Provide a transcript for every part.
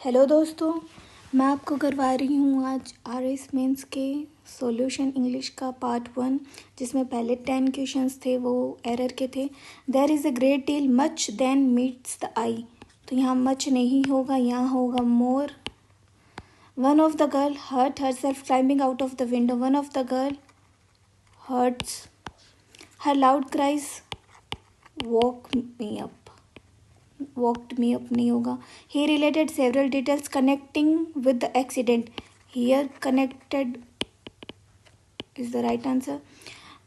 Hello दोस्तों, मैं आपको करवा रही हूँ आज RS मेंस के सॉल्यूशन इंग्लिश का पार्ट 1, जिसमें पहले 10 क्वेश्चंस थे वो एरर के थे। There is a great deal much than meets the eye. तो यहाँ मच नहीं होगा, यहाँ होगा more. One of the girl hurt herself climbing out of the window. One of the girl hurts her loud cries woke me up. walked me up नहीं होगा। He related several details connecting with the accident. Here connected is the right answer.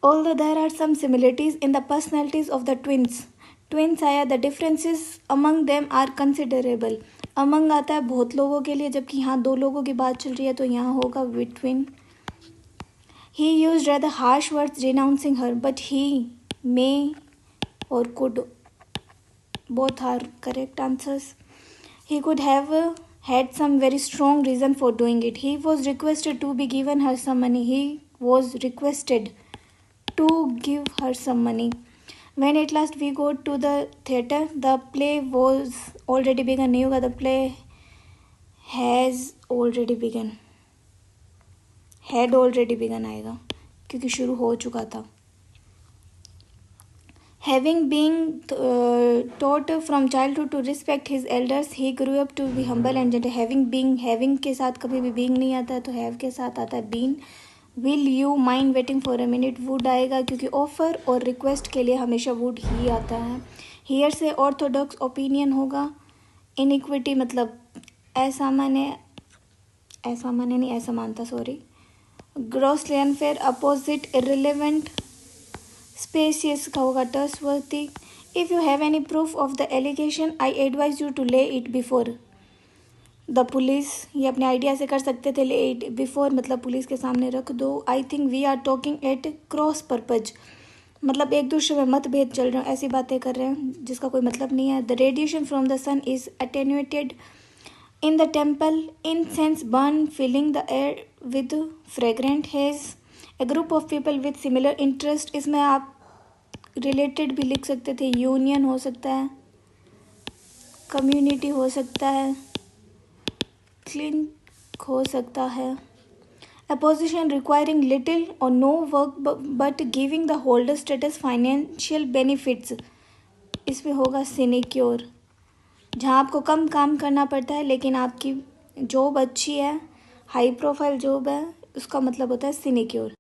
Although there are some similarities in the personalities of the twins आया, the differences among them are considerable. among आता है बहुत लोगों के लिए, जबकि यहाँ दो लोगों की बात चल रही है, तो यहाँ होगा between. He used rather harsh words denouncing her, but he may or could both are correct answers. He could have had some very strong reason for doing it. He was requested to be given her some money. He was requested to give her some money. When at last we go to the theatre, the play was already begun. नहीं होगा, the play has already begun. had already begun आएगा क्योंकि शुरू हो चुका था. Having been taught from childhood to respect his elders, he grew up to be humble and gentle. Having के साथ कभी भी being नहीं आता है, तो have के साथ आता है been. Will you mind waiting for a minute? would आएगा क्योंकि offer और request के लिए हमेशा would ही आता है. Here से orthodox opinion होगा. Iniquity मतलब असामान्य नहीं, असमानता, sorry. Grossly unfair, opposite, irrelevant. Spacious का होगा trustworthy. If you have any proof of the allegation, I advise you to lay it before the police. ये अपने आइडिया से कर सकते थे. lay it before मतलब पुलिस के सामने रख दो. I think we are talking at cross purpose मतलब एक दूसरे में मतभेद चल रहे हैं, ऐसी बातें कर रहे हैं जिसका कोई मतलब नहीं है. The radiation from the sun is attenuated. In the temple, incense burn, filling the air with fragrant haze. A group of people with similar interest. इसमें आप रिलेटेड भी लिख सकते थे. यूनियन हो सकता है, कम्युनिटी हो सकता है, क्लिक हो सकता है. A position requiring little or no work but giving the holder status financial benefits. इसमें होगा सिनेक्योर. जहाँ आपको कम काम करना पड़ता है लेकिन आपकी जॉब अच्छी है, हाई प्रोफाइल जॉब है, उसका मतलब होता है सिनेक्योर.